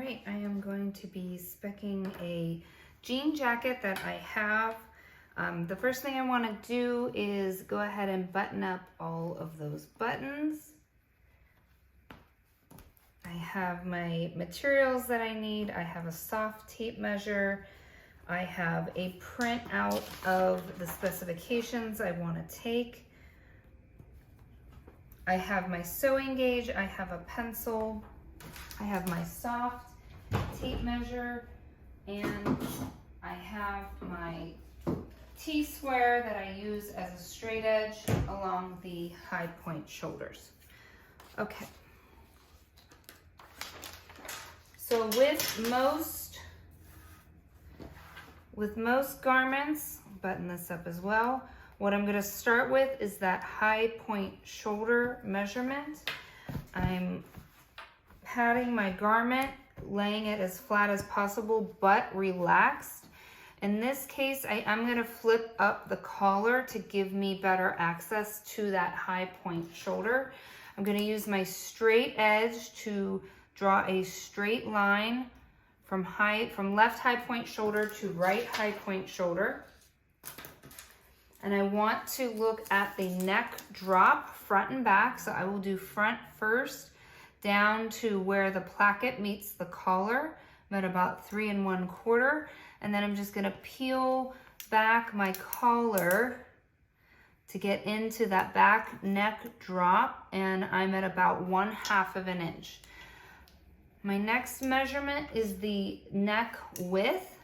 right, I am going to be specking a jean jacket that I have. The first thing I want to do is go ahead and button up all of those buttons. I have my materials that I need. I have a soft tape measure. I have a print out of the specifications I want to take. I have my sewing gauge. I have a pencil. I have my soft tape measure, and I have my T-square that I use as a straight edge along the high point shoulders. Okay. So with most garments, button this up as well, what I'm going to start with is that high point shoulder measurement. I'm patting my garment, laying it as flat as possible, but relaxed. In this case, I am going to flip up the collar to give me better access to that high point shoulder. I'm going to use my straight edge to draw a straight line from left high point shoulder to right high point shoulder. And I want to look at the neck drop front and back. So I will do front first down to where the placket meets the collar. I'm at about 3 1/4. And then I'm just gonna peel back my collar to get into that back neck drop. And I'm at about 1/2 of an inch. My next measurement is the neck width.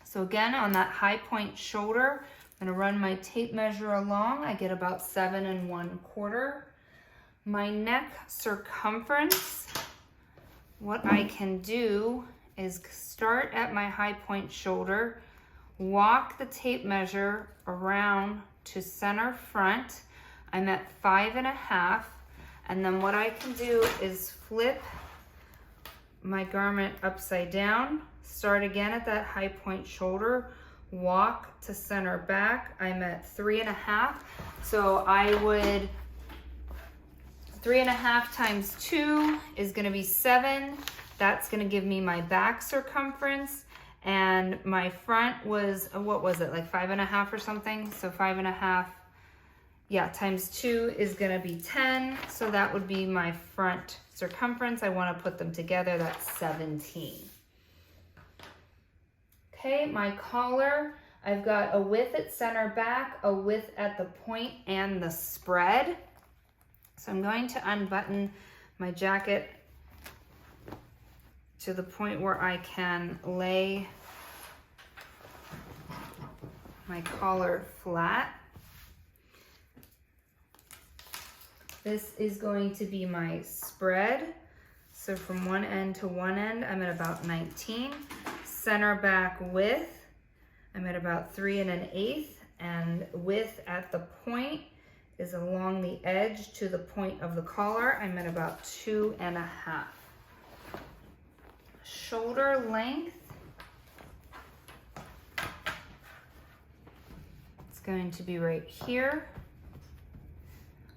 So again, on that high point shoulder, I'm gonna run my tape measure along. I get about 7 1/4. My neck circumference, what I can do is start at my high point shoulder, walk the tape measure around to center front. I'm at 5 1/2. And then what I can do is flip my garment upside down, start again at that high point shoulder, walk to center back. I'm at 3 1/2. So I would, 3 1/2 times 2 is gonna be 7. That's gonna give me my back circumference. And my front was, what was it, like 5 1/2 or something? So 5 1/2, yeah, times 2 is gonna be 10. So that would be my front circumference. I wanna put them together, that's 17. Okay, my collar, I've got a width at center back, a width at the point, and the spread. So I'm going to unbutton my jacket to the point where I can lay my collar flat. This is going to be my spread. So from one end to one end, I'm at about 19. Center back width, I'm at about 3 1/8, and width at the point is along the edge to the point of the collar. I'm at about 2 1/2. Shoulder length, it's going to be right here.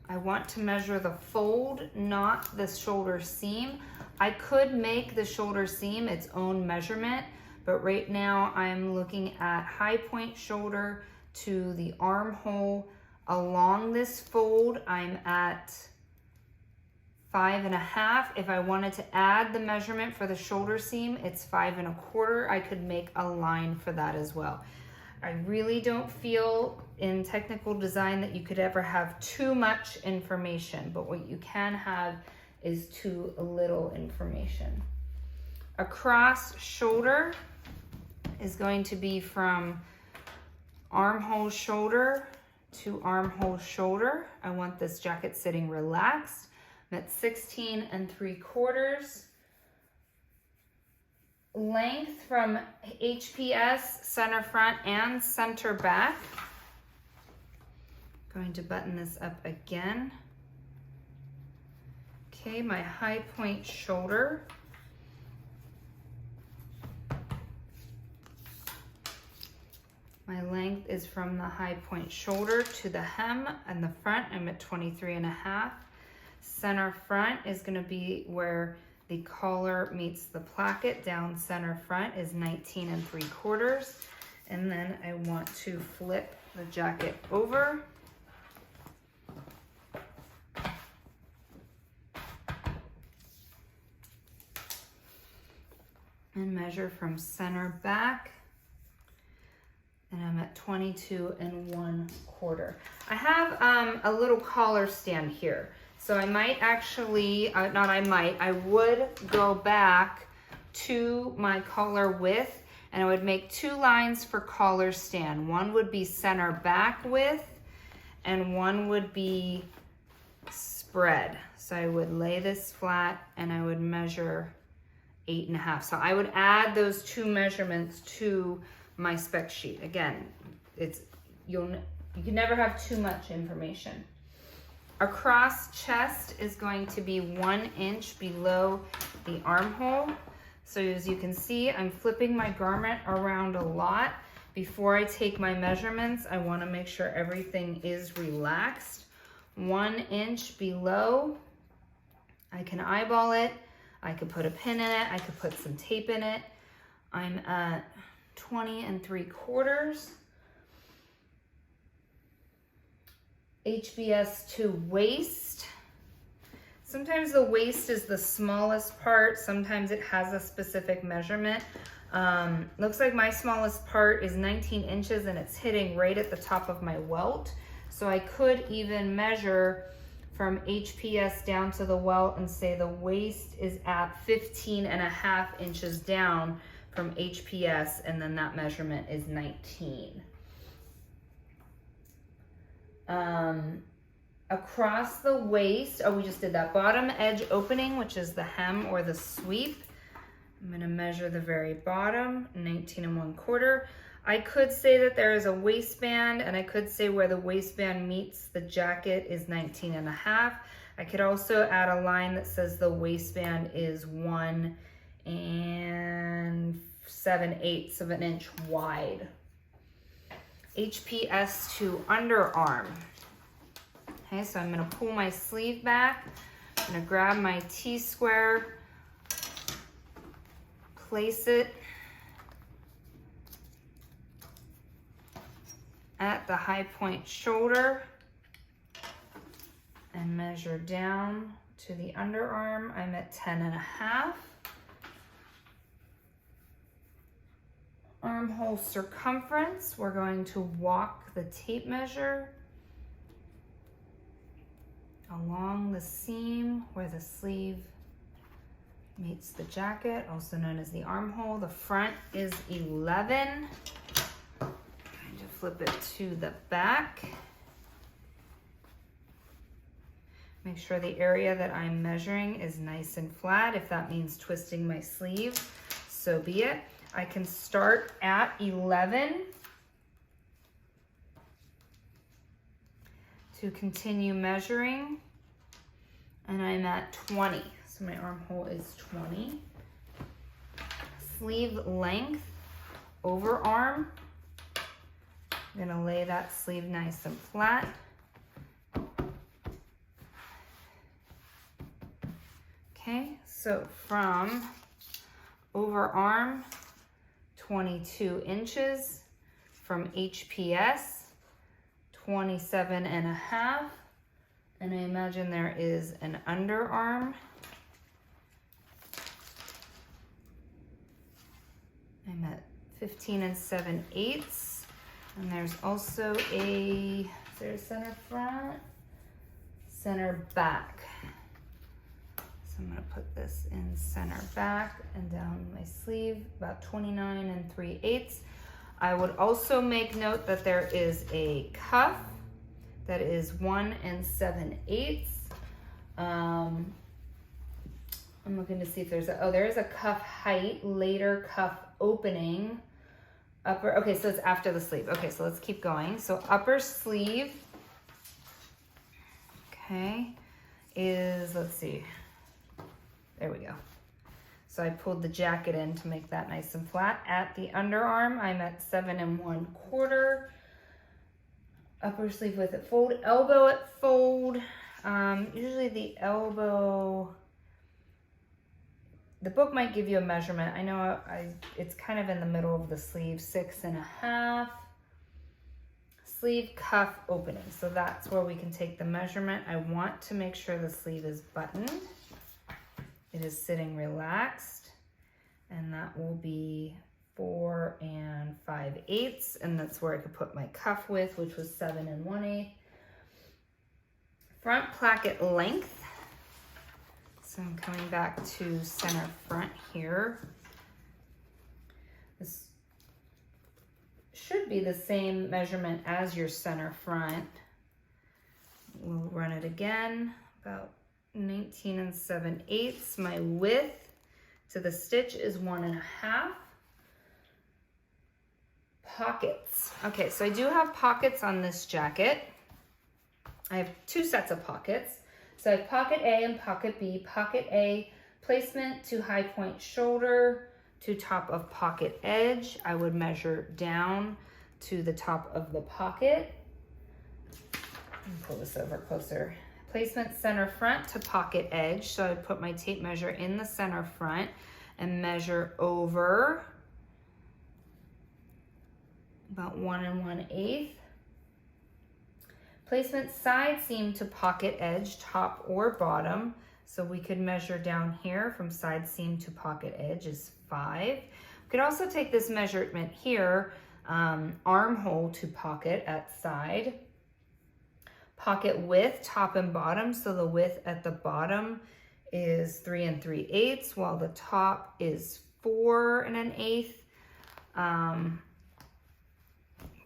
I want to measure the fold, not the shoulder seam. I could make the shoulder seam its own measurement, but right now I'm looking at high point shoulder to the armhole. Along this fold, I'm at 5 1/2. If I wanted to add the measurement for the shoulder seam, it's 5 1/4. I could make a line for that as well. I really don't feel in technical design that you could ever have too much information, but what you can have is too little information. Across shoulder is going to be from armhole shoulder to armhole shoulder. I want this jacket sitting relaxed. I'm at 16 3/4. Length from HPS, center front and center back. Going to button this up again. Okay, my high point shoulder. My length is from the high point shoulder to the hem and the front. I'm at 23 1/2. Center front is going to be where The collar meets the placket down center front is 19 3/4. And then I want to flip the jacket over. And measure from center back. And I'm at 22 1/4. I have a little collar stand here. So I might actually, I would go back to my collar width and I would make 2 lines for collar stand. One would be center back width and one would be spread. So I would lay this flat and I would measure 8.5. So I would add those 2 measurements to my spec sheet. Again, you can never have too much information. Across chest is going to be 1 inch below the armhole. So as you can see, I'm flipping my garment around a lot. Before I take my measurements, I want to make sure everything is relaxed. 1 inch below, I can eyeball it. I could put a pin in it. I could put some tape in it. I'm at 20 3/4. HBS to waist. Sometimes the waist is the smallest part. Sometimes it has a specific measurement. Looks like my smallest part is 19 inches and it's hitting right at the top of my welt. So I could even measure from HPS down to the welt and say the waist is at 15.5 inches down from HPS, and then that measurement is 19. Across the waist, we just did that bottom edge opening, which is the hem or the sweep. I'm gonna measure the very bottom, 19 1/4. I could say that there is a waistband, and I could say where the waistband meets the jacket is 19.5. I could also add a line that says the waistband is 1 7/8 of an inch wide. HPS to underarm. Okay, so I'm gonna pull my sleeve back. I'm gonna grab my T-square, place it at the high point shoulder and measure down to the underarm. I'm at 10.5. Armhole circumference, we're going to walk the tape measure along the seam where the sleeve meets the jacket, also known as the armhole. The front is 11. I'm going to flip it to the back. Make sure the area that I'm measuring is nice and flat. If that means twisting my sleeve, so be it. I can start at 11 to continue measuring, and I'm at 20. So my armhole is 20. Sleeve length, overarm. I'm gonna lay that sleeve nice and flat. Okay, so from overarm, 22 inches, from HPS, 27.5, and I imagine there is an underarm. I'm at 15 7/8, and there's also is there a center front? Center back. So I'm gonna put this in center back and down my sleeve, about 29 3/8. I would also make note that there is a cuff that is 1 7/8. I'm looking to see if there's there is a cuff height, later cuff opening, upper, okay, so it's after the sleeve. Okay, so let's keep going. So upper sleeve, okay, is, let's see, there we go. So I pulled the jacket in to make that nice and flat. At the underarm, I'm at 7 1/4. Upper sleeve width at fold, elbow at fold. Usually the elbow the book might give you a measurement. I know it's kind of in the middle of the sleeve, 6.5. Sleeve cuff opening. So that's where we can take the measurement. I want to make sure the sleeve is buttoned. It is sitting relaxed, and that will be 4 5/8, and that's where I could put my cuff width, which was 7 1/8. Front placket length. So I'm coming back to center front here. This should be the same measurement as your center front. We'll run it again, about 19 7/8. My width to the stitch is 1.5. Pockets. Okay, so I do have pockets on this jacket. I have 2 sets of pockets. So I have pocket A and pocket B. Pocket A, placement to high point shoulder to top of pocket edge. I would measure down to the top of the pocket. Let me pull this over closer. Placement center front to pocket edge. So I would put my tape measure in the center front and measure over about 1 1/8. Placement side seam to pocket edge, top or bottom. So we could measure down here from side seam to pocket edge is 5. We could also take this measurement here, armhole to pocket at side. Pocket width, top and bottom. So the width at the bottom is 3 3/8, while the top is 4 1/8.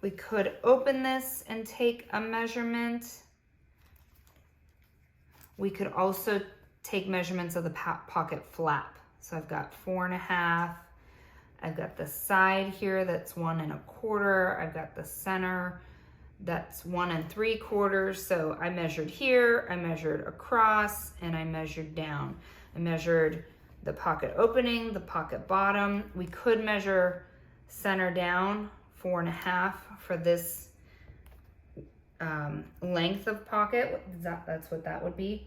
We could open this and take a measurement. We could also take measurements of the pocket flap. So I've got 4 1/2. I've got the side here that's 1 1/4. I've got the center that's 1 3/4. So I measured here, I measured across, and I measured down. I measured the pocket opening, the pocket bottom. We could measure center down, 4 1/2 for this length of pocket. That's what that would be.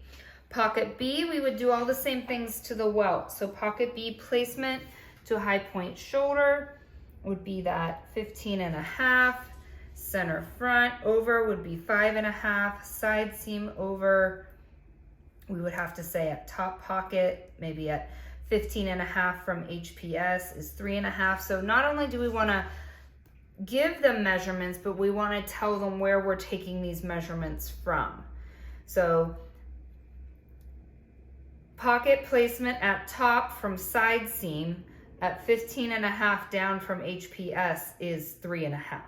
Pocket B, we would do all the same things to the welt. So pocket B placement to high point shoulder would be that 15 1/2. Center front over would be 5 1/2. Side seam over, we would have to say at top pocket, maybe at 15 1/2 from HPS is 3 1/2. So not only do we want to give them measurements, but we want to tell them where we're taking these measurements from. So pocket placement at top from side seam at 15 1/2 down from HPS is 3 1/2.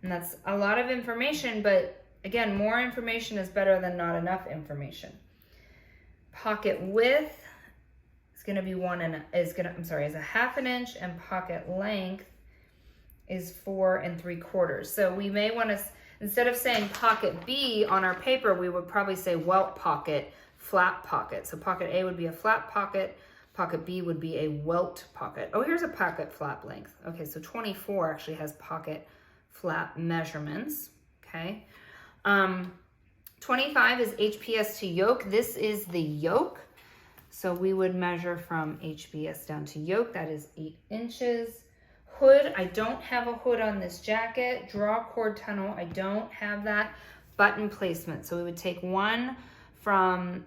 And that's a lot of information, but again, more information is better than not enough information. Pocket width is going to be is a 1/2 inch, and pocket length is 4 3/4. So we may want to, instead of saying pocket B on our paper, we would probably say welt pocket, flap pocket. So pocket A would be a flap pocket, pocket B would be a welt pocket. Oh, here's a pocket flap length. Okay, so 24 actually has pocket flap measurements. Okay. 25 is HPS to yoke. This is the yoke. So we would measure from HPS down to yoke. That is 8 inches. Hood, I don't have a hood on this jacket. Draw cord tunnel, I don't have that. Button placement, so we would take one from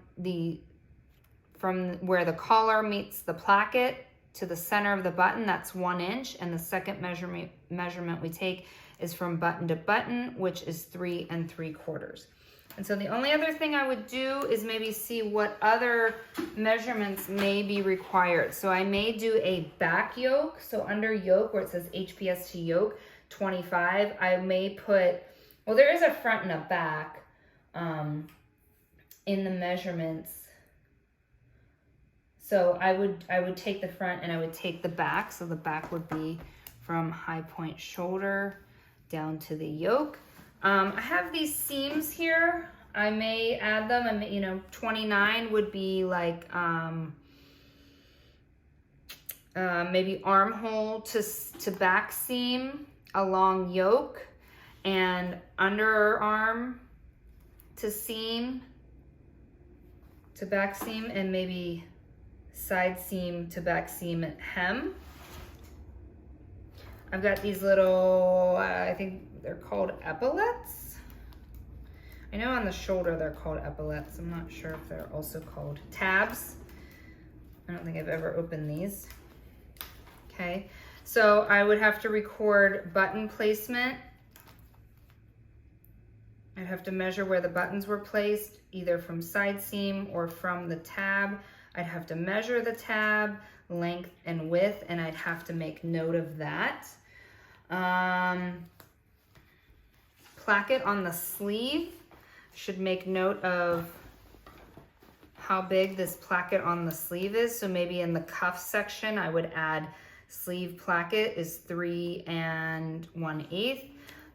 where the collar meets the placket to the center of the button, that's 1 inch, and the second measurement we take is from button to button, which is 3 3/4. And so the only other thing I would do is maybe see what other measurements may be required. So I may do a back yoke. So under yoke, where it says HPS to yoke, 25, I may put, well, there is a front and a back in the measurements. So I would take the front and I would take the back. So the back would be from high point shoulder down to the yoke. I have these seams here. I may add them. I may, 29 would be like maybe armhole to back seam along yoke, and underarm to seam to back seam, and maybe side seam to back seam hem. I've got these little, I think they're called epaulets. I know on the shoulder they're called epaulets. I'm not sure if they're also called tabs. I don't think I've ever opened these. Okay, so I would have to record button placement. I'd have to measure where the buttons were placed, either from side seam or from the tab. I'd have to measure the tab, length and width, and I'd have to make note of that. Placket on the sleeve. Should make note of how big this placket on the sleeve is. So maybe in the cuff section, I would add sleeve placket is 3 1/8.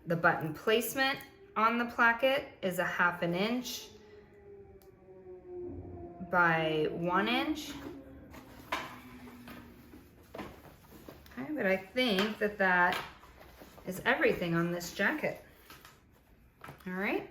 The button placement on the placket is 1/2 inch by 1 inch. Okay, but I think that is everything on this jacket. All right.